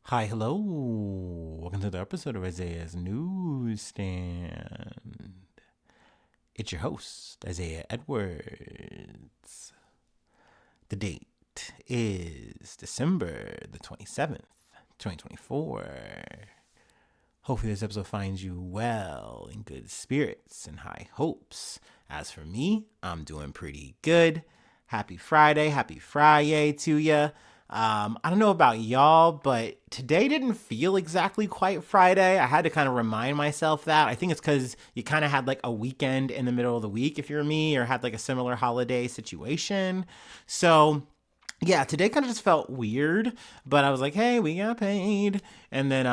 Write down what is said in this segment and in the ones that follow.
Hi, hello. Welcome to the episode of Isaiah's Newsstand. It's your host, Isaiah Edwards. The date is December the 27th, 2024. Hopefully, this episode finds you well, in good spirits, and high hopes. As for me, I'm doing pretty good. Happy Friday to ya. I don't know about y'all, but today didn't feel exactly quite Friday. I had to kind of remind myself that. I think it's because you kind of had like a weekend in the middle of the week, if you're me, or had like a similar holiday situation. So yeah, today kind of just felt weird, but I was like, hey, we got paid. And then,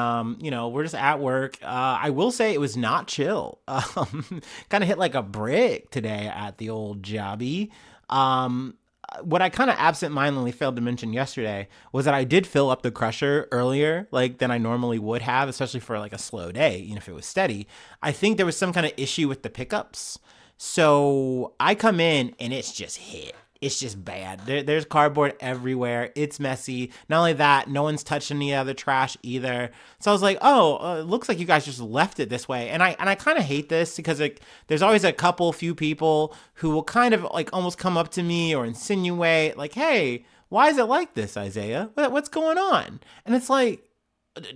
we're just at work. I will say it was not chill. Kind of hit like a brick today at the old jobby. Um, what I kind of absentmindedly failed to mention yesterday was that I did fill up the crusher earlier, like than I normally would have, especially for like a slow day, even if it was steady. I think there was some kind of issue with the pickups. So I come in and it's just hit. It's just bad. There's cardboard everywhere. It's messy. Not only that, no one's touched any other trash either. So I was like, oh, it looks like you guys just left it this way. And I kind of hate this because like there's always a few people who will kind of like almost come up to me or insinuate like, hey, why is it like this, Isaiah? What's going on? And it's like,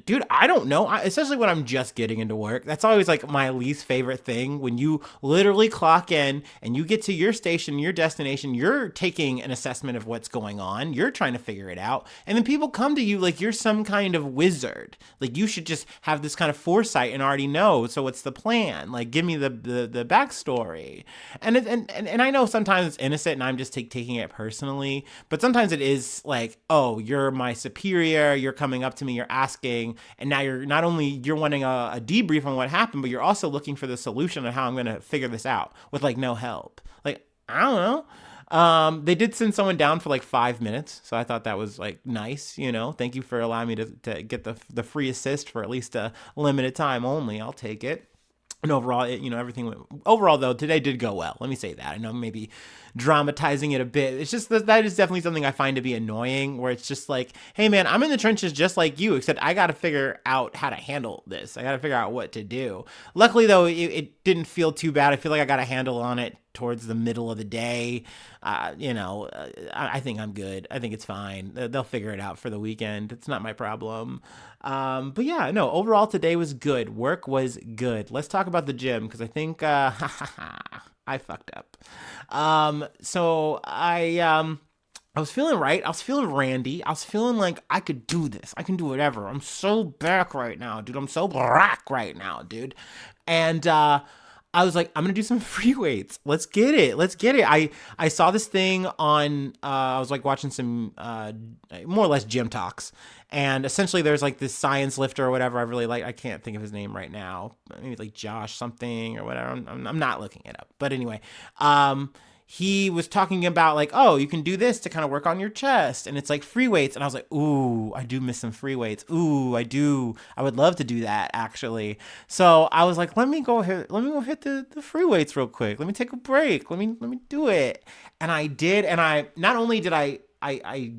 dude, I don't know. Especially when I'm just getting into work. That's always like my least favorite thing. When you literally clock in and you get to your station, your destination, you're taking an assessment of what's going on. You're trying to figure it out. And then people come to you like you're some kind of wizard. Like you should just have this kind of foresight and already know. So what's the plan? Like give me the backstory. And I know sometimes it's innocent and I'm just taking it personally. But sometimes it is like, oh, you're my superior. You're coming up to me. You're asking, and now you're not only you're wanting a debrief on what happened, but you're also looking for the solution of how I'm going to figure this out with like no help. Like I don't know. They did send someone down for like 5 minutes, so I thought that was like nice. Thank you for allowing me to get the free assist for at least a limited time only. I'll take it. And overall, everything went. Overall, though, today did go well. Let me say that. I know maybe dramatizing it a bit. It's just that is definitely something I find to be annoying. Where it's just like, hey, man, I'm in the trenches just like you, except I got to figure out how to handle this. I got to figure out what to do. Luckily, though, it didn't feel too bad. I feel like I got a handle on it towards the middle of the day. I think I'm good. I think it's fine. They'll figure it out for the weekend. It's not my problem. But yeah, no, overall today was good. Work was good. Let's talk about the gym because I think I fucked up. I was feeling right. I was feeling randy. I was feeling like I could do this. I can do whatever. I'm so back right now, dude. I'm so back right now, dude. And I was like, I'm gonna do some free weights. Let's get it. Let's get it. I saw this thing on. I was like watching some more or less gym talks, and essentially there's like this science lifter or whatever. I really like. I can't think of his name right now. Maybe like Josh something or whatever. I'm not looking it up. But anyway, he was talking about like, oh, you can do this to kind of work on your chest, and it's like free weights. And I was like, ooh, I do miss some free weights. Ooh, I do. I would love to do that actually. So I was like, let me go hit the free weights real quick. Let me take a break. Let me do it. And I did. And I not only did I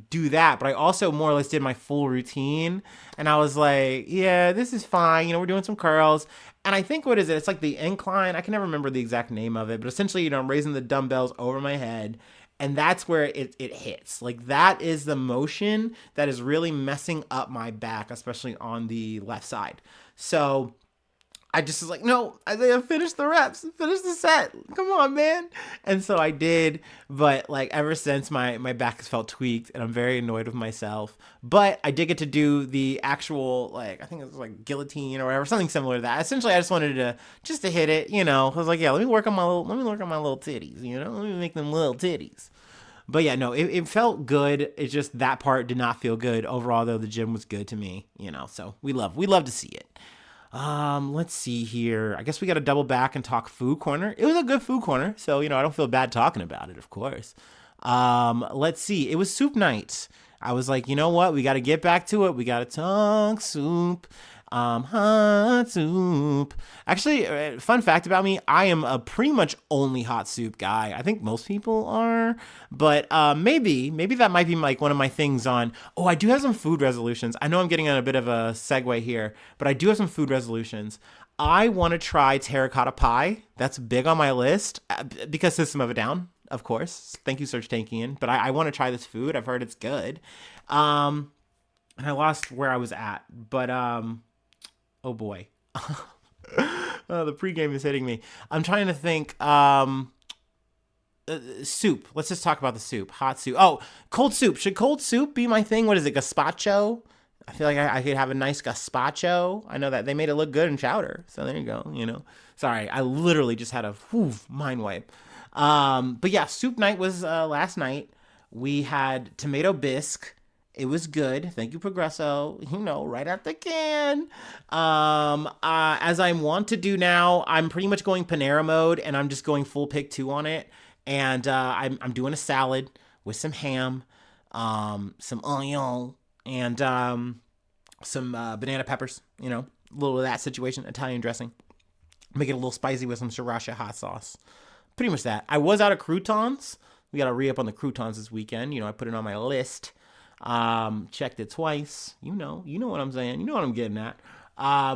do that, but I also more or less did my full routine. And I was like, yeah, this is fine. We're doing some curls. And I think what is it? It's like the incline. I can never remember the exact name of it, but essentially, I'm raising the dumbbells over my head. And that's where it hits. Like that is the motion that is really messing up my back, especially on the left side. So I just was like, no, Isaiah, finish the reps, finish the set. Come on, man. And so I did. But like ever since my back has felt tweaked and I'm very annoyed with myself. But I did get to do the actual, like, I think it was like guillotine or whatever, something similar to that. Essentially, I just wanted to hit it, I was like, yeah, let me work on my little titties, Let me make them little titties. But yeah, no, it felt good. It's just that part did not feel good. Overall, though, the gym was good to me, so we love to see it. Let's see here. I guess we got to double back and talk food corner. It was a good food corner, so I don't feel bad talking about it, of course. Let's see. It was soup night. I was like, you know what? We got to get back to it. We got to talk soup. Hot soup. Actually, fun fact about me, I am a pretty much only hot soup guy. I think most people are, but maybe that might be like one of my things on. Oh, I do have some food resolutions. I know I'm getting on a bit of a segue here, but I do have some food resolutions. I want to try terracotta pie. That's big on my list because System of a Down, of course. Thank you, Search Tankian. But I want to try this food. I've heard it's good. And I lost where I was at, but oh boy. The pregame is hitting me. I'm trying to think. Soup. Let's just talk about the soup. Hot soup. Oh, cold soup. Should cold soup be my thing? What is it? Gazpacho? I feel like I could have a nice gazpacho. I know that they made it look good in chowder. So there you go. Sorry, I literally just had a mind wipe. But yeah, soup night was last night. We had tomato bisque. It was good. Thank you, Progresso. Right out the can. As I want to do now, I'm pretty much going Panera mode, and I'm just going full pick 2 on it. And I'm doing a salad with some ham, some onion, and some banana peppers. A little of that situation. Italian dressing. Make it a little spicy with some sriracha hot sauce. Pretty much that. I was out of croutons. We got to re-up on the croutons this weekend. I put it on my list. Checked it twice. You know what I'm saying. You know what I'm getting at.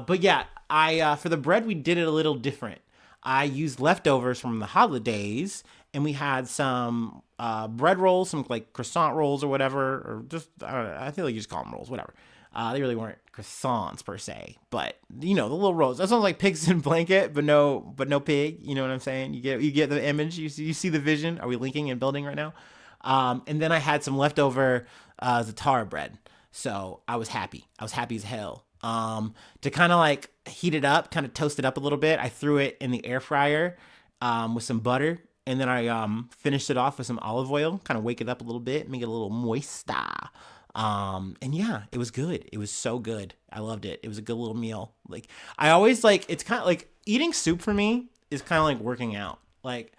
But yeah, I for the bread we did it a little different. I used leftovers from the holidays, and we had some bread rolls, some like croissant rolls or whatever, or just I feel like you just call them rolls, whatever. They really weren't croissants per se, but the little rolls. That sounds like pigs in blanket, but no pig. You know what I'm saying? You get the image. You see the vision. Are we linking and building right now? And then I had some leftover za'atar bread, so I was happy. I was happy as hell. To kind of like heat it up, kind of toast it up a little bit, I threw it in the air fryer with some butter, and then I finished it off with some olive oil, kind of wake it up a little bit, make it a little moista. And yeah, it was good. It was so good. I loved it. It was a good little meal. Like I always it's kind of like eating soup for me is kind of like working out. Like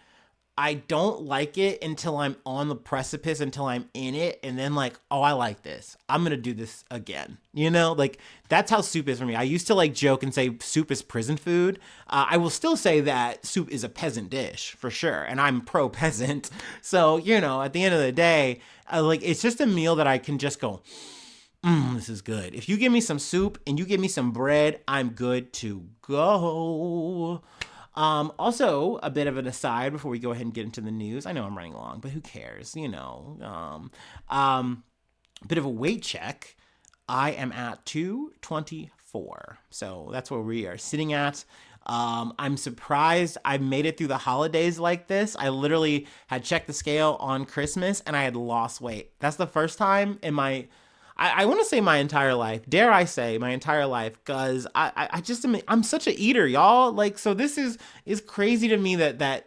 I don't like it until I'm on the precipice, until I'm in it, and then like, oh, I like this. I'm gonna do this again. Like that's how soup is for me. I used to joke and say soup is prison food. I will still say that soup is a peasant dish for sure, and I'm pro peasant. So at the end of the day, it's just a meal that I can just go, this is good. If you give me some soup and you give me some bread, I'm good to go. Also, a bit of an aside before we go ahead and get into the news. I know I'm running along, but who cares? Bit of a weight check. I am at 224. So that's where we are sitting at. I'm surprised I made it through the holidays like this. I literally had checked the scale on Christmas and I had lost weight. That's the first time in my... I want to say my entire life, dare I say my entire life, because I'm such an eater, y'all. So this is crazy to me that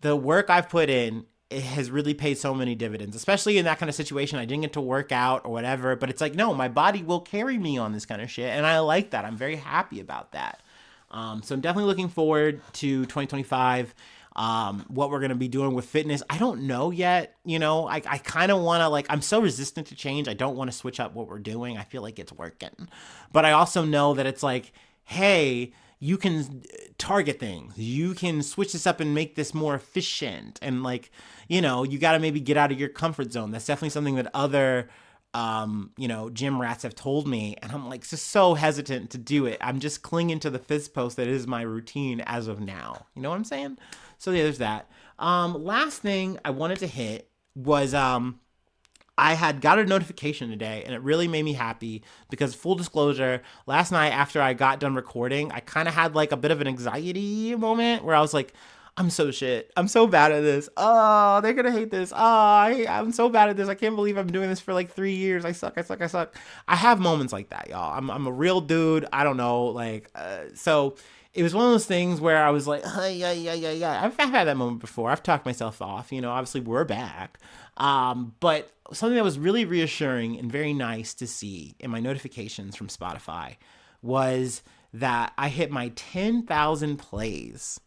the work I've put in, it has really paid so many dividends, especially in that kind of situation. I didn't get to work out or whatever, but it's like, no, my body will carry me on this kind of shit. And I like that. I'm very happy about that. So I'm definitely looking forward to 2025. What we're going to be doing with fitness, I don't know yet. I kind of want to I'm so resistant to change. I don't want to switch up what we're doing. I feel like it's working, but I also know that it's like, hey, you can target things. You can switch this up and make this more efficient. And you got to maybe get out of your comfort zone. That's definitely something that other gym rats have told me, and I'm just so hesitant to do it. I'm just clinging to the fist post that is my routine as of now. You know what I'm saying? So yeah, there's that. Last thing I wanted to hit was I had got a notification today, and it really made me happy because, full disclosure, last night after I got done recording, I kind of had a bit of an anxiety moment where I was like, I'm so shit. I'm so bad at this. Oh, they're gonna hate this. Oh, I'm so bad at this. I can't believe I'm doing this for 3 years. I suck. I have moments like that, y'all. I'm a real dude. I don't know. So it was one of those things where I was like, yeah. I've had that moment before. I've talked myself off. Obviously we're back. But something that was really reassuring and very nice to see in my notifications from Spotify was that I hit my 10,000 plays.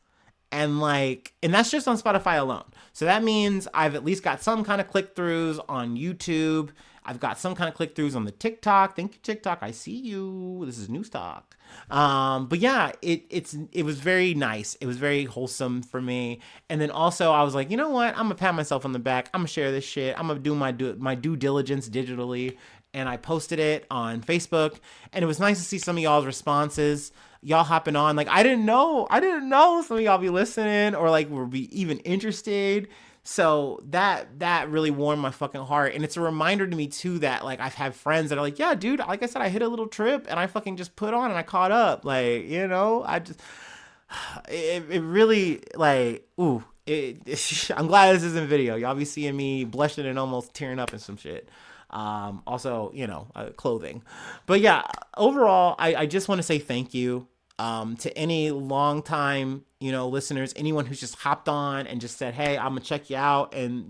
And that's just on Spotify alone. So that means I've at least got some kind of click-throughs on YouTube. I've got some kind of click throughs on the TikTok. Thank you, TikTok. I see you. This is new stock. But yeah, it was very nice. It was very wholesome for me. And then also I was like, you know what? I'm gonna pat myself on the back. I'm gonna share this shit. I'm gonna do my due diligence digitally. And I posted it on Facebook, and it was nice to see some of y'all's responses. Y'all hopping on. Like, I didn't know some of y'all be listening or like were be even interested. So that really warmed my fucking heart. And it's a reminder to me too that like I've had friends that are like, yeah, dude, like I said, I hit a little trip and I fucking just put on and I caught up. Like, I just it really like ooh. I'm glad this isn't video. Y'all be seeing me blushing and almost tearing up and some shit. Also, clothing. But yeah, overall, I just want to say thank you to any longtime, listeners, anyone who's just hopped on and just said, hey, I'm gonna check you out. And,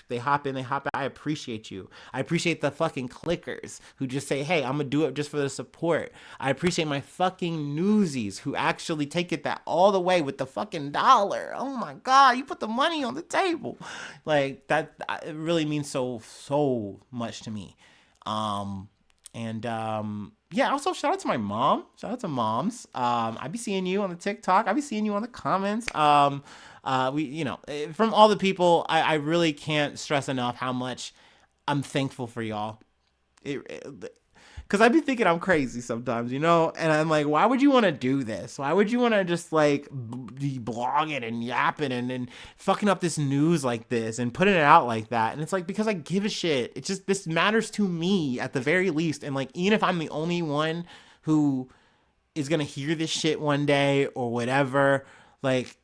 they hop in, they hop out. I appreciate you. I appreciate the fucking clickers who just say, hey, I'm gonna do it just for the support. I appreciate my fucking newsies who actually take it that all the way with the fucking dollar. Oh my God, you put the money on the table. Like that, it really means so much to me. Yeah, also shout out to my mom. Shout out to moms. I be seeing you on the TikTok. I be seeing you on the comments. From all the people, I really can't stress enough how much I'm thankful for y'all. Because I be thinking I'm crazy sometimes, and I'm like, why would you want to do this? Why would you want to just like be blogging and yapping and fucking up this news like this and putting it out like that? And it's like, because I give a shit. It's just, this matters to me at the very least. And like, even if I'm the only one who is going to hear this shit one day or whatever, like,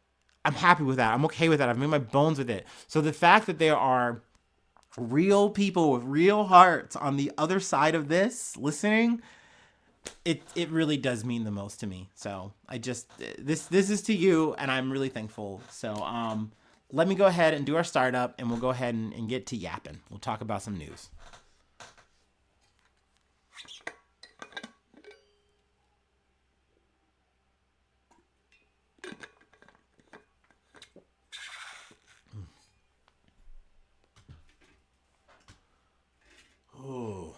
I'm happy with that. I'm okay with that. I've made my bones with it. So the fact that there are real people with real hearts on the other side of this listening, it really does mean the most to me. So I just, this is to you, and I'm really thankful. So let me go ahead and do our startup, and we'll go ahead and get to yapping. We'll talk about some news. Oh.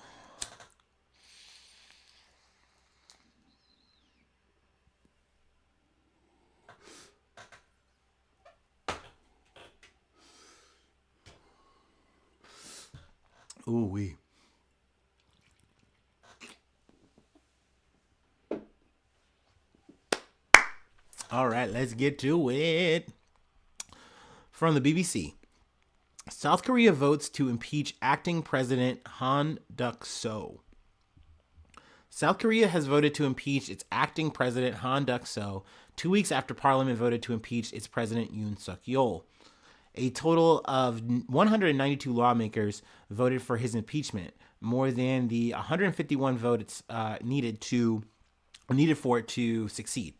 Ooh wee. All right, let's get to it. From the BBC. South Korea votes to impeach acting president Han Duck-seo. South Korea has voted to impeach its acting president Han Duck-seo 2 weeks after Parliament voted to impeach its president Yoon Suk-yeol. A total of 192 lawmakers voted for his impeachment, more than the 151 votes needed for it to succeed.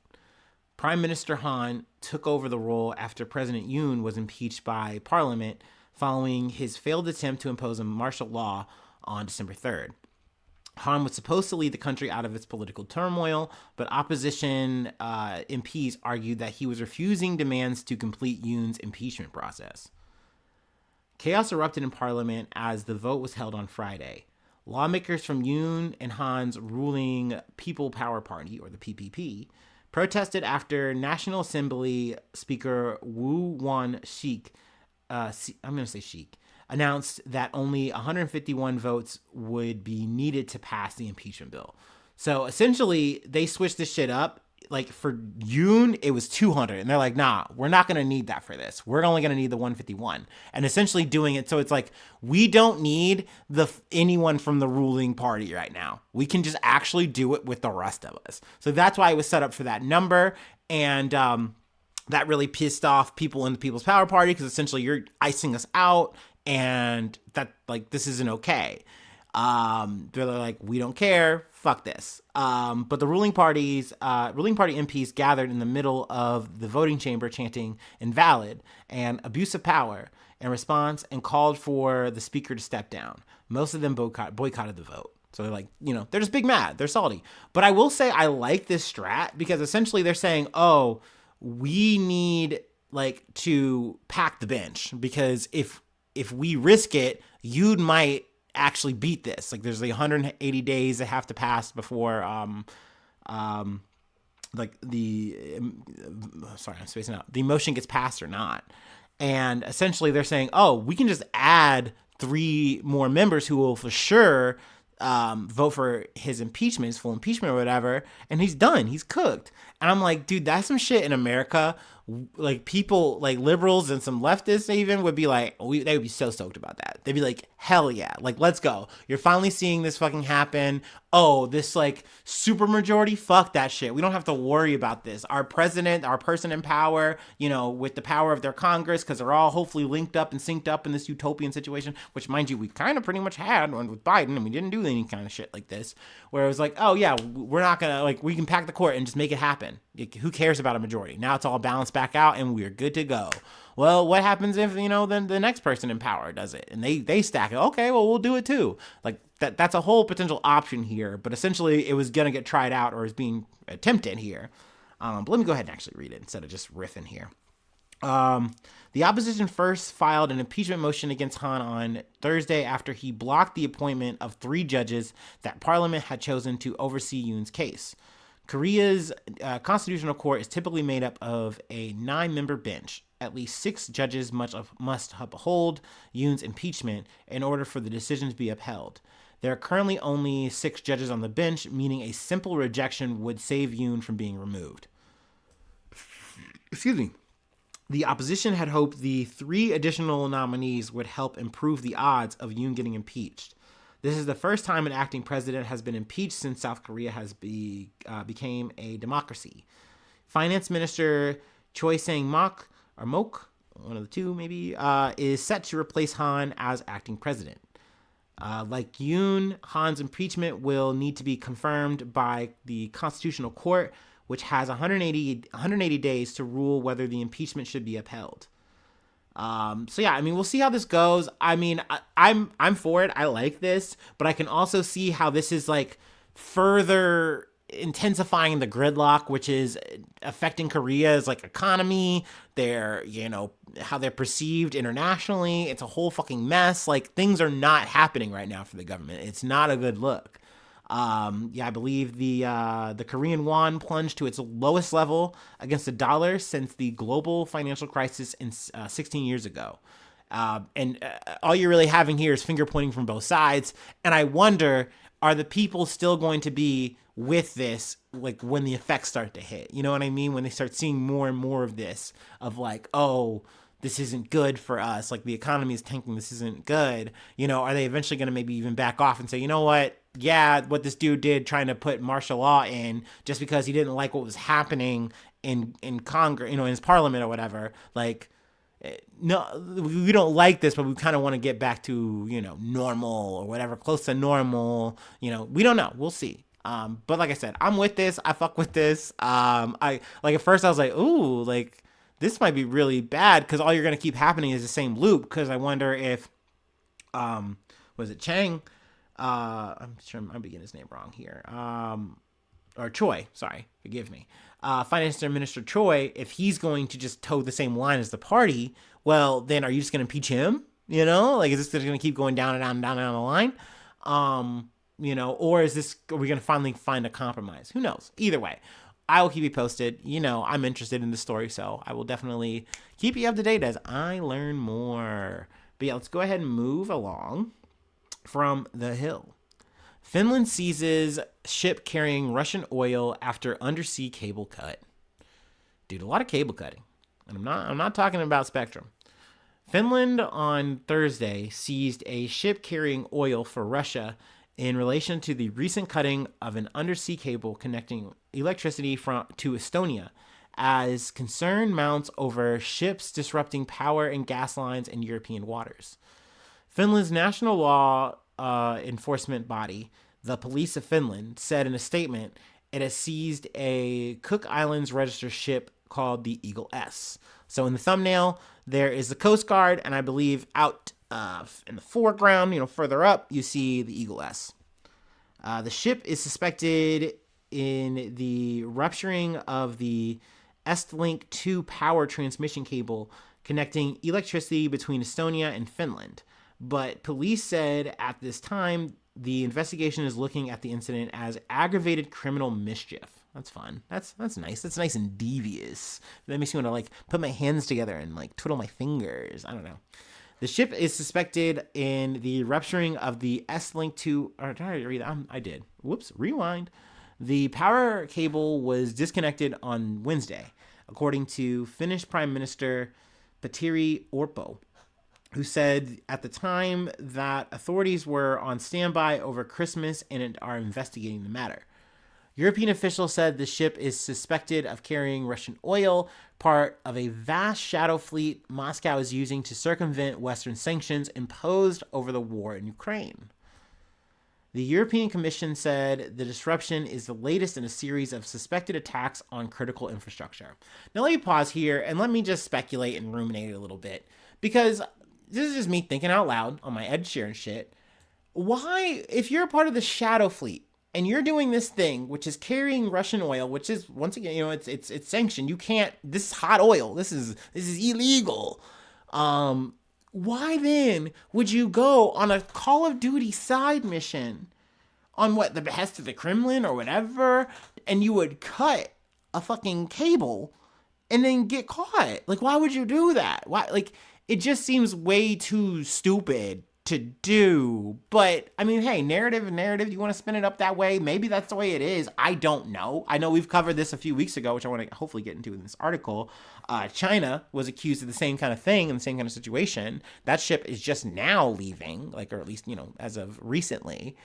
Prime Minister Han took over the role after President Yoon was impeached by Parliament following his failed attempt to impose a martial law on December 3rd. Han was supposed to lead the country out of its political turmoil, but opposition MPs argued that he was refusing demands to complete Yoon's impeachment process. Chaos erupted in Parliament as the vote was held on Friday. Lawmakers from Yoon and Han's ruling People Power Party, or the PPP, protested after National Assembly Speaker Woo Won-sik, announced that only 151 votes would be needed to pass the impeachment bill. So essentially, they switched this shit up. Like for Yoon, it was 200. And they're like, nah, we're not going to need that for this. We're only going to need the 151. And essentially doing it. So it's like, we don't need anyone from the ruling party right now. We can just actually do it with the rest of us. So that's why it was set up for that number. And that really pissed off people in the People's Power Party, because essentially you're icing us out. And that, like, this isn't okay. They're like, we don't care. Fuck this. But the ruling party MPs gathered in the middle of the voting chamber chanting invalid and abuse of power in response and called for the speaker to step down. Most of them boycotted the vote. So they're like, they're just big mad. They're salty. But I will say I like this strat, because essentially they're saying, oh, we need to pack the bench, because if we risk it, Yoon might actually beat this. Like there's like 180 days that have to pass before like sorry, I'm spacing out. The motion gets passed or not. And essentially they're saying, oh, we can just add 3 more members who will for sure vote for his impeachment, his full impeachment or whatever, and he's done. He's cooked. And I'm like, dude, that's some shit in America. Like people, like liberals and some leftists even would be like, they would be so stoked about that. They'd be like, hell yeah, like let's go. You're finally seeing this fucking happen. Oh, this like super majority, fuck that shit. We don't have to worry about this. Our president, our person in power, you know, with the power of their Congress, because they're all hopefully linked up and synced up in this utopian situation, which mind you, we kind of pretty much had with Biden, and we didn't do any kind of shit like this, where it was like, oh yeah, we're not gonna, like, we can pack the court and just make it happen. Who cares about a majority? Now it's all balanced back out and we're good to go. Well, what happens if, you know, then the next person in power does it and they stack it? Okay, well, we'll do it too. Like that's a whole potential option here, but essentially it was going to get tried out or is being attempted here. But let me go ahead and actually read it instead of just riffing here. The opposition first filed an impeachment motion against Han on Thursday after he blocked the appointment of 3 judges that Parliament had chosen to oversee Yoon's case. Korea's constitutional court is typically made up of a 9-member bench. At least 6 judges must uphold Yoon's impeachment in order for the decision to be upheld. There are currently only 6 judges on the bench, meaning a simple rejection would save Yoon from being removed. Excuse me. The opposition had hoped the 3 additional nominees would help improve the odds of Yoon getting impeached. This is the first time an acting president has been impeached since South Korea has became a democracy. Finance Minister Choi Sang-mok, or Mok, one of the two maybe, is set to replace Han as acting president. Like Yoon, Han's impeachment will need to be confirmed by the Constitutional Court, which has 180 days to rule whether the impeachment should be upheld. So yeah, I mean, we'll see how this goes. I mean, I'm for it. I like this, but I can also see how this is like further intensifying the gridlock, which is affecting Korea's like economy, their, you know, how they're perceived internationally. It's a whole fucking mess. Like things are not happening right now for the government. It's not a good look. I believe the Korean won plunged to its lowest level against the dollar since the global financial crisis in 16 years ago. And all you're really having here is finger pointing from both sides. And I wonder, are the people still going to be with this, like when the effects start to hit? You know what I mean? When they start seeing more and more of this, of like, oh, this isn't good for us. Like the economy is tanking. This isn't good. You know, are they eventually going to maybe even back off and say, you know what? Yeah, what this dude did trying to put martial law in just because he didn't like what was happening in Congress, you know, in his parliament or whatever. Like, no, we don't like this, but we kind of want to get back to, you know, normal or whatever, close to normal. You know, we don't know. We'll see. But like I said, I'm with this. I fuck with this. I like at first I was like, ooh, like this might be really bad because all you're gonna keep happening is the same loop. Because I wonder if, was it Chang? I'm sure I'm getting his name wrong here. Or Choi, sorry, forgive me. Finance Minister Choi, if he's going to just toe the same line as the party, well, then are you just going to impeach him? You know, like, is this going to keep going down and down and down and down the line? You know, or are we going to finally find a compromise? Who knows? Either way, I will keep you posted. You know, I'm interested in the story, so I will definitely keep you up to date as I learn more. But yeah, let's go ahead and move along. From The Hill. Finland seizes ship carrying Russian oil after undersea cable cut. Dude, a lot of cable cutting. And I'm not talking about Spectrum. Finland on Thursday seized a ship carrying oil for Russia in relation to the recent cutting of an undersea cable connecting electricity to Estonia, as concern mounts over ships disrupting power and gas lines in European waters. Finland's national law enforcement body, the Police of Finland, said in a statement it has seized a Cook Islands registered ship called the Eagle S. So in the thumbnail, there is the Coast Guard, and I believe out in the foreground, you know, further up, you see the Eagle S. The ship is suspected in the rupturing of the Estlink 2 power transmission cable connecting electricity between Estonia and Finland. But police said at this time the investigation is looking at the incident as aggravated criminal mischief. That's fun. That's nice. That's nice and devious. That makes me want to like put my hands together and like twiddle my fingers. I don't know. The ship is suspected in the rupturing of the S-Link 2. Or did I read that? I did. Whoops. Rewind. The power cable was disconnected on Wednesday, according to Finnish Prime Minister Petteri Orpo, who said at the time that authorities were on standby over Christmas and are investigating the matter. European officials said the ship is suspected of carrying Russian oil, part of a vast shadow fleet Moscow is using to circumvent Western sanctions imposed over the war in Ukraine. The European Commission said the disruption is the latest in a series of suspected attacks on critical infrastructure. Now let me pause here and let me just speculate and ruminate a little bit, because this is just me thinking out loud on my Ed Sheeran shit. Why, if you're a part of the shadow fleet, and you're doing this thing, which is carrying Russian oil, which is, once again, you know, it's sanctioned. You can't. This is hot oil. This is illegal. Why then would you go on a Call of Duty side mission on what, the behest of the Kremlin or whatever, and you would cut a fucking cable and then get caught? Like, why would you do that? Why? Like, it just seems way too stupid to do. But I mean, hey, narrative, you want to spin it up that way, maybe that's the way it is. I don't know. I know we've covered this a few weeks ago, which I want to hopefully get into in this article. China was accused of the same kind of thing in the same kind of situation. That ship is just now leaving, like, or at least, you know, as of recently.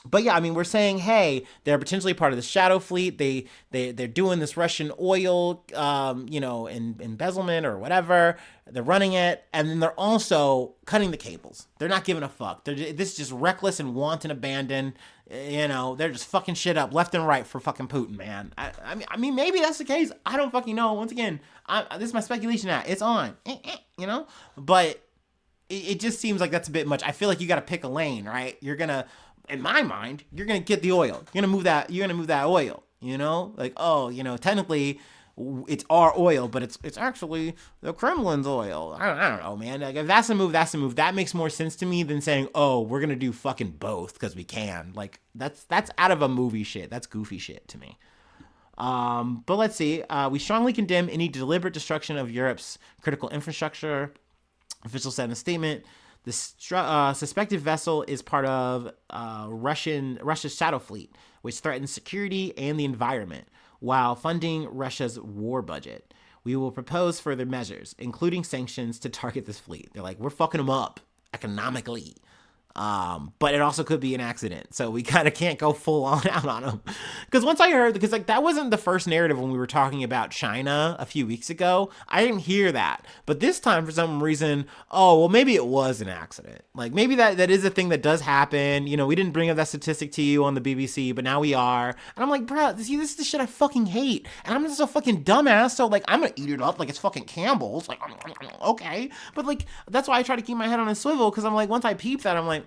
But yeah, I mean, we're saying, hey, they're potentially part of the shadow fleet. They're doing this Russian oil, you know, embezzlement or whatever. They're running it, and then they're also cutting the cables. They're not giving a fuck. This is just reckless and wanton abandon. You know, they're just fucking shit up left and right for fucking Putin, man. I mean, maybe that's the case. I don't fucking know. Once again, this is my speculation. Now it's on, you know, but it just seems like that's a bit much. I feel like you got to pick a lane, right? You're gonna. In my mind, you're gonna get the oil. You're gonna move that oil. You know, like, oh, you know, technically it's our oil, but it's actually the Kremlin's oil. I don't know, man. Like, if that's the move, that's the move. That makes more sense to me than saying, oh, we're gonna do fucking both because we can. Like, that's out of a movie shit. That's goofy shit to me. But let's see. We strongly condemn any deliberate destruction of Europe's critical infrastructure. Officials said in a statement. The suspected vessel is part of Russia's shadow fleet, which threatens security and the environment, while funding Russia's war budget. We will propose further measures, including sanctions, to target this fleet. They're like, we're fucking them up economically. But it also could be an accident. So we kind of can't go full on out on them. Because once I heard, because like that wasn't the first narrative when we were talking about China a few weeks ago. I didn't hear that. But this time, for some reason, oh, well, maybe it was an accident. Like, maybe that is a thing that does happen. You know, we didn't bring up that statistic to you on the BBC, but now we are. And I'm like, bro, see, this is the shit I fucking hate. And I'm just a fucking dumbass. So like, I'm going to eat it up like it's fucking Campbell's. Like, okay. But like, that's why I try to keep my head on a swivel. Because I'm like, once I peep that, I'm like,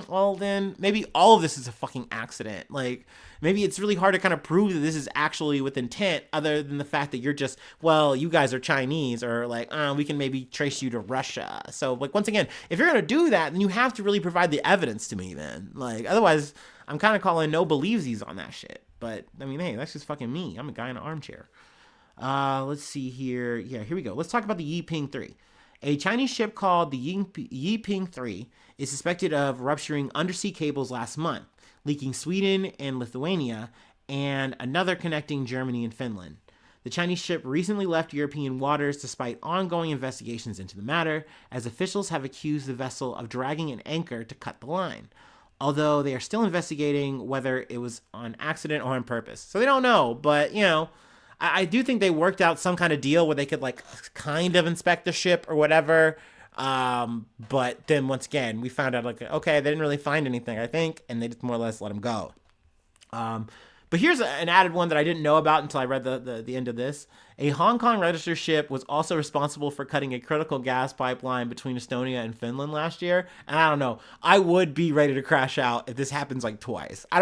well, then maybe all of this is a fucking accident. Like, maybe it's really hard to kind of prove that this is actually with intent, other than the fact that you're just, well, you guys are Chinese, or like, we can maybe trace you to Russia. So like, once again, if you're going to do that, then you have to really provide the evidence to me then. Like, otherwise, I'm kind of calling no believesies on that shit. But I mean, hey, that's just fucking me. I'm a guy in an armchair. Let's see here. Yeah, here we go. Let's talk about the Yiping 3. A Chinese ship called the Yiping 3 is suspected of rupturing undersea cables last month, leaking Sweden and Lithuania, and another connecting Germany and Finland. The Chinese ship recently left European waters despite ongoing investigations into the matter, as officials have accused the vessel of dragging an anchor to cut the line, although they are still investigating whether it was on accident or on purpose. So they don't know, but, you know, I do think they worked out some kind of deal where they could like kind of inspect the ship or whatever. But then once again, we found out like, okay, they didn't really find anything, I think, and they just more or less let them go. But here's an added one that I didn't know about until I read the end of this. A Hong Kong registered ship was also responsible for cutting a critical gas pipeline between Estonia and Finland last year. And I don't know, I would be ready to crash out if this happens like twice. I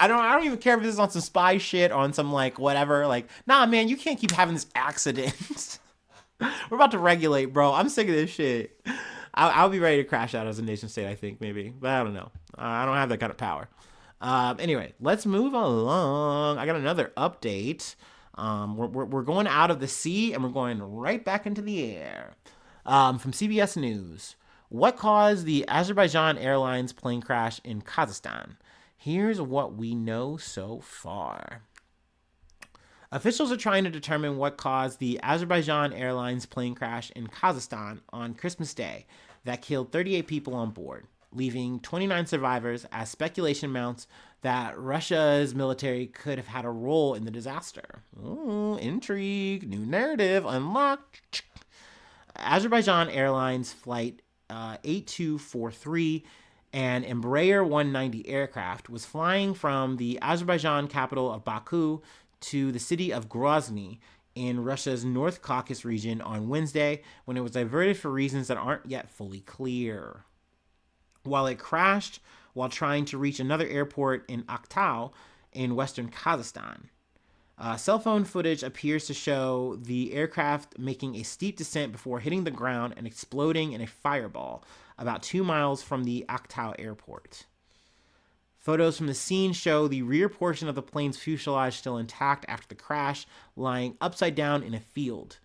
don't even care if this is on some spy shit or on some like whatever. Like, nah, man, you can't keep having this accident. We're about to regulate, bro. I'm sick of this shit. I'll be ready to crash out as a nation state, I think, maybe. But I don't know. I don't have that kind of power. Anyway, let's move along. I got another update. We're going out of the sea and we're going right back into the air. From CBS News, what caused the Azerbaijan Airlines plane crash in Kazakhstan? Here's what we know so far. Officials are trying to determine what caused the Azerbaijan Airlines plane crash in Kazakhstan on Christmas Day that killed 38 people on board, leaving 29 survivors, as speculation mounts that Russia's military could have had a role in the disaster. Ooh, intrigue, new narrative unlocked. Azerbaijan Airlines Flight 8243, an Embraer 190 aircraft, was flying from the Azerbaijan capital of Baku to the city of Grozny in Russia's North Caucasus region on Wednesday when it was diverted for reasons that aren't yet fully clear. While it crashed while trying to reach another airport in Aktau in western Kazakhstan. Cell phone footage appears to show the aircraft making a steep descent before hitting the ground and exploding in a fireball about 2 miles from the Aktau airport. Photos from the scene show the rear portion of the plane's fuselage still intact after the crash, lying upside down in a field.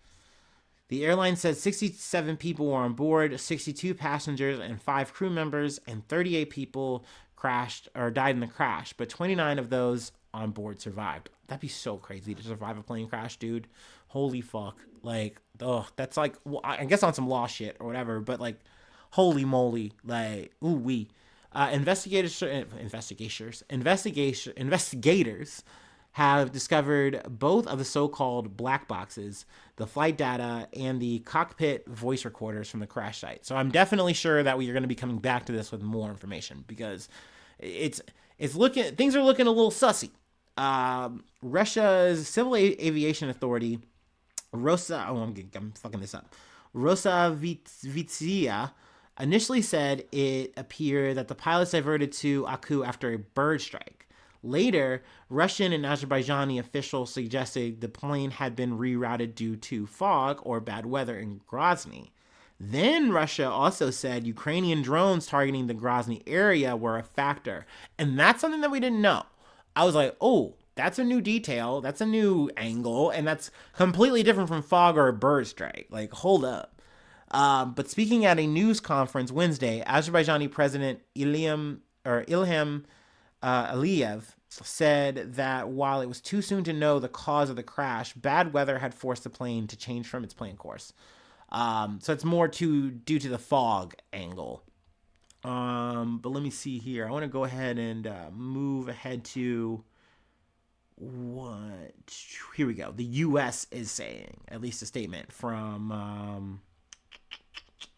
The airline said 67 people were on board, 62 passengers and 5 crew members, and 38 people crashed or died in the crash, but 29 of those on board survived. That'd be so crazy to survive a plane crash, dude. Holy fuck. Like, that's like, well, I guess on some law shit or whatever, but like, holy moly, like, ooh wee. Investigators have discovered both of the so-called black boxes, the flight data, and the cockpit voice recorders from the crash site. So I'm definitely sure that we are going to be coming back to this with more information because things are looking a little sussy. Russia's Civil Aviation Authority, Rosavizia, initially said it appeared that the pilots diverted to Aku after a bird strike. Later, Russian and Azerbaijani officials suggested the plane had been rerouted due to fog or bad weather in Grozny. Then Russia also said Ukrainian drones targeting the Grozny area were a factor. And that's something that we didn't know. I was like, oh, that's a new detail. That's a new angle. And that's completely different from fog or a bird strike. Like, hold up. But speaking at a news conference Wednesday, Azerbaijani President Ilham Aliyev said that while it was too soon to know the cause of the crash, bad weather had forced the plane to change from its plane course. So it's more due to the fog angle. But let me see here. I want to go ahead and move ahead to what? Here we go. The U.S. is saying, at least a statement from...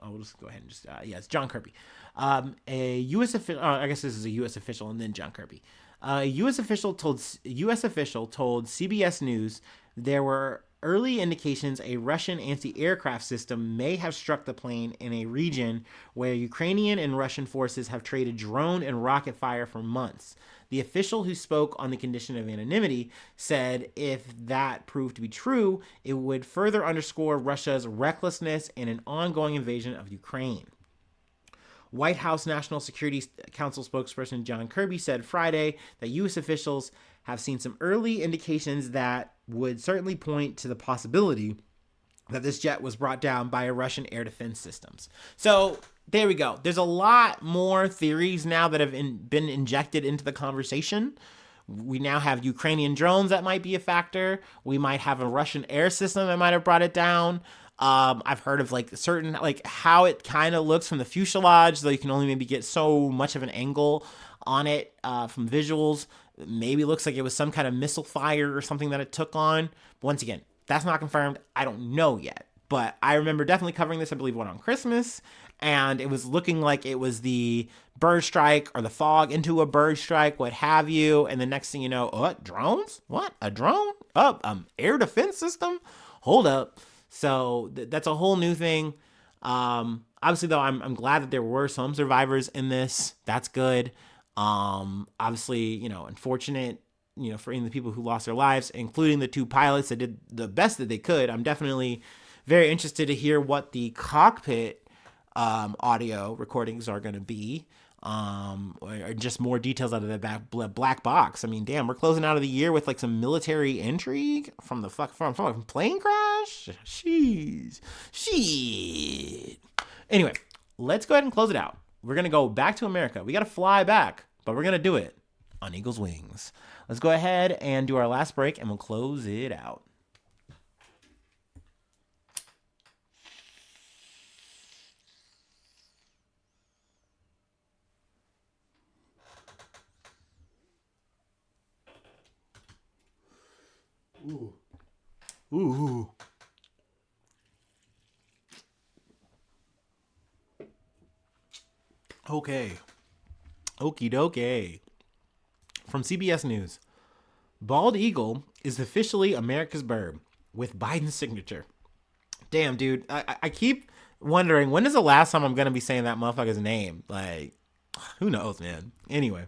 we'll just go ahead and just... it's John Kirby. A U.S. official... I guess this is a U.S. official and then John Kirby. A U.S. official told CBS News there were early indications a Russian anti-aircraft system may have struck the plane in a region where Ukrainian and Russian forces have traded drone and rocket fire for months. The official, who spoke on the condition of anonymity, said if that proved to be true, it would further underscore Russia's recklessness in an ongoing invasion of Ukraine. White House National Security Council spokesperson John Kirby said Friday that U.S. officials have seen some early indications that would certainly point to the possibility that this jet was brought down by a Russian air defense systems. So there we go. There's a lot more theories now that have been injected into the conversation. We now have Ukrainian drones that might be a factor. We might have a Russian air system that might have brought it down. I've heard of like certain, like how it kind of looks from the fuselage, though you can only maybe get so much of an angle on it from visuals. Maybe it looks like it was some kind of missile fire or something that it took on. But once again, that's not confirmed. I don't know yet. But I remember definitely covering this, I believe, one on Christmas. And it was looking like it was the bird strike or the fog into a bird strike, what have you. And the next thing you know, drones? What? A drone? Air defense system? Hold up. So that's a whole new thing. Obviously, though, I'm glad that there were some survivors in this. That's good. Obviously, unfortunate, for the people who lost their lives, including the 2 pilots that did the best that they could. I'm definitely very interested to hear what the cockpit audio recordings are going to be, or just more details out of the black box. I mean, damn, we're closing out of the year with like some military intrigue from the from a plane crash. Jeez, shit. Anyway, let's go ahead and close it out. We're gonna go back to America. We gotta fly back, but we're gonna do it on Eagle's wings. Let's go ahead and do our last break, and we'll close it out. Ooh. Ooh. Okay. Okie dokie. From CBS News, bald eagle is officially America's bird with Biden's signature. Damn, dude. I keep wondering, when is the last time I'm going to be saying that motherfucker's name? Like, who knows, man? Anyway,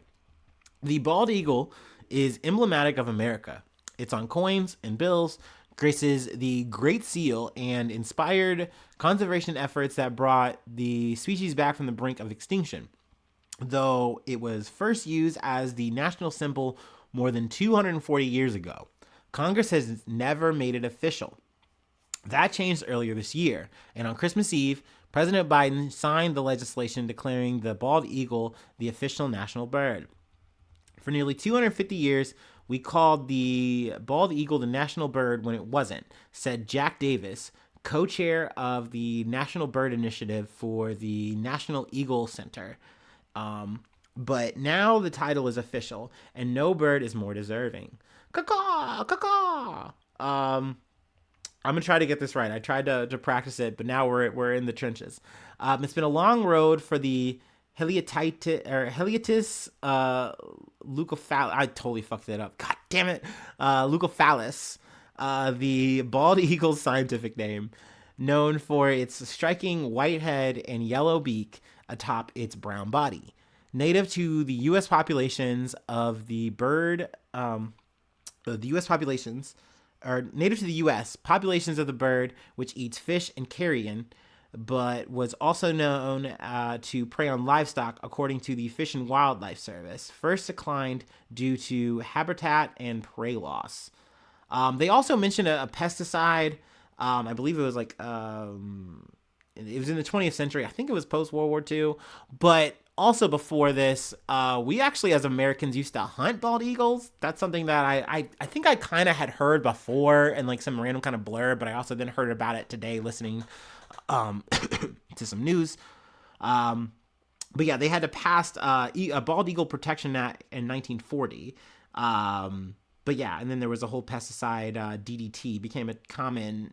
the bald eagle is emblematic of America. It's on coins and bills, graces the Great Seal, and inspired conservation efforts that brought the species back from the brink of extinction. Though it was first used as the national symbol more than 240 years ago, Congress has never made it official. That changed earlier this year, and on Christmas Eve, President Biden signed the legislation declaring the bald eagle the official national bird. For nearly 250 years, we called the bald eagle the national bird when it wasn't, said Jack Davis, co-chair of the National Bird Initiative for the National Eagle Center. But now the title is official, and no bird is more deserving. Caw-caw, caw-caw. I'm gonna try to get this right. I tried to practice it, but now we're in the trenches. It's been a long road for the Heliotis leucophalis. I totally fucked that up. God damn it. Leucophalis, the bald eagle's scientific name, known for its striking white head and yellow beak atop its brown body. Native to the U.S. populations of the bird, native to the U.S. populations of the bird, which eats fish and carrion, but was also known to prey on livestock, according to the Fish and Wildlife Service. First declined due to habitat and prey loss. They also mentioned a pesticide. I believe it was like it was in the 20th century. I think it was post World War II. But also before this, we actually as Americans used to hunt bald eagles. That's something that I think I kind of had heard before in like some random kind of blurb, but I also then heard about it today listening to some news. But yeah, they had to pass a bald eagle protection act in 1940. But yeah, and then there was a whole pesticide, DDT, became a common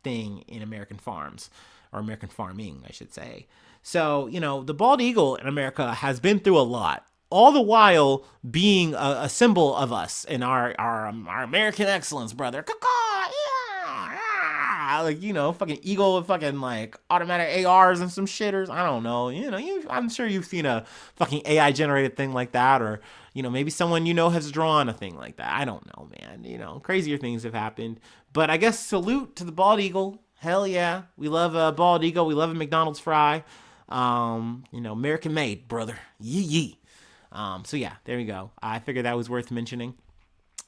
thing in American farms, or American farming, I should say. So, you know, the bald eagle in America has been through a lot, all the while being a symbol of us and our American excellence, brother. Caw-caw, yeah, like, you know, fucking eagle with fucking like automatic ARs and some shitters. I don't know. You know, I'm sure you've seen a fucking AI generated thing like that, or, you know, maybe someone you know has drawn a thing like that. I don't know, man. You know, crazier things have happened. But I guess salute to the bald eagle. Hell yeah. We love a bald eagle. We love a McDonald's fry. You know, American made, brother. Yee. So yeah, there we go. I figured that was worth mentioning.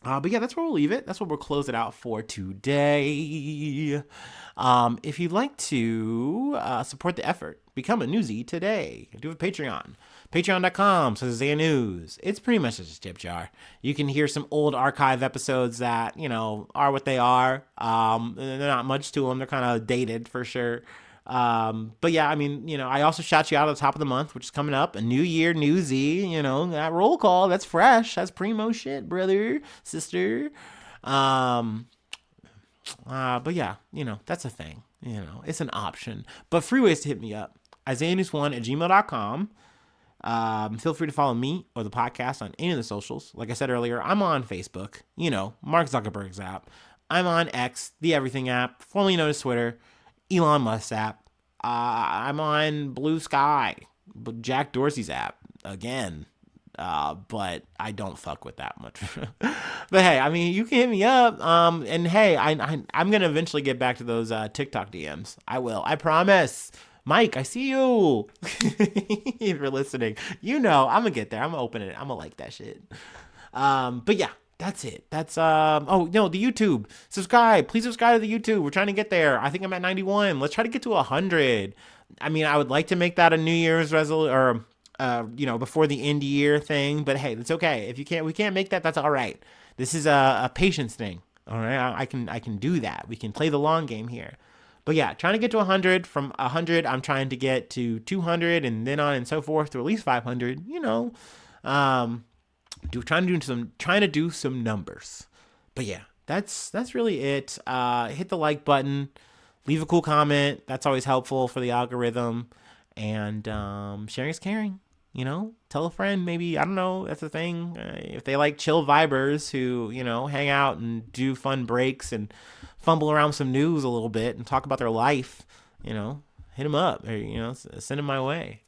But yeah, that's where we'll leave it. That's what we'll close it out for today. If you'd like to support the effort, become a newsie today. Do a Patreon. Patreon.com/Isaiah News. It's pretty much just a tip jar. You can hear some old archive episodes that, you know, are what they are. They're not much to them. They're kind of dated for sure. But yeah, I mean, you know, I also shout you out at the top of the month, which is coming up. A new year, new Z, you know, that roll call, that's fresh. That's primo shit, brother, sister. But yeah, you know, that's a thing. You know, it's an option. But free ways to hit me up. IsaiahNews1@gmail.com. Feel free to follow me or the podcast on any of the socials. Like I said earlier, I'm on Facebook, you know, Mark Zuckerberg's app. I'm on X, the Everything app, formerly known as Twitter. Elon Musk's app. I'm on Blue Sky, Jack Dorsey's app again. But I don't fuck with that much. But hey, I mean, you can hit me up. And hey, I'm gonna eventually get back to those TikTok DMs. I will. I promise. Mike, I see you. If you're listening, you know I'm gonna get there. I'm gonna open it. I'm gonna like that shit. But yeah, that's it. That's oh no, the YouTube. Subscribe. Please subscribe to the YouTube. We're trying to get there. I think I'm at 91. Let's try to get to 100. I mean, I would like to make that a New Year's resolution or before the end year thing, but hey, that's okay. If we can't make that, that's all right. This is a patience thing. All right. I can do that. We can play the long game here. But yeah, trying to get to 100. From 100, I'm trying to get to 200 and then on and so forth to at least 500, Um, trying to do some numbers. But yeah, that's really it. Hit the like button, leave a cool comment. That's always helpful for the algorithm. And sharing is caring. Tell a friend. Maybe, I don't know. That's the thing. If they like chill vibers who hang out and do fun breaks and fumble around some news a little bit and talk about their life, hit them up or send them my way.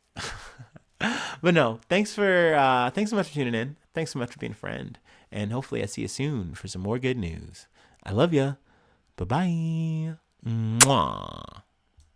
But no, thanks so much for tuning in. Thanks so much for being a friend. And hopefully I see you soon for some more good news. I love ya. Bye-bye. Mwah.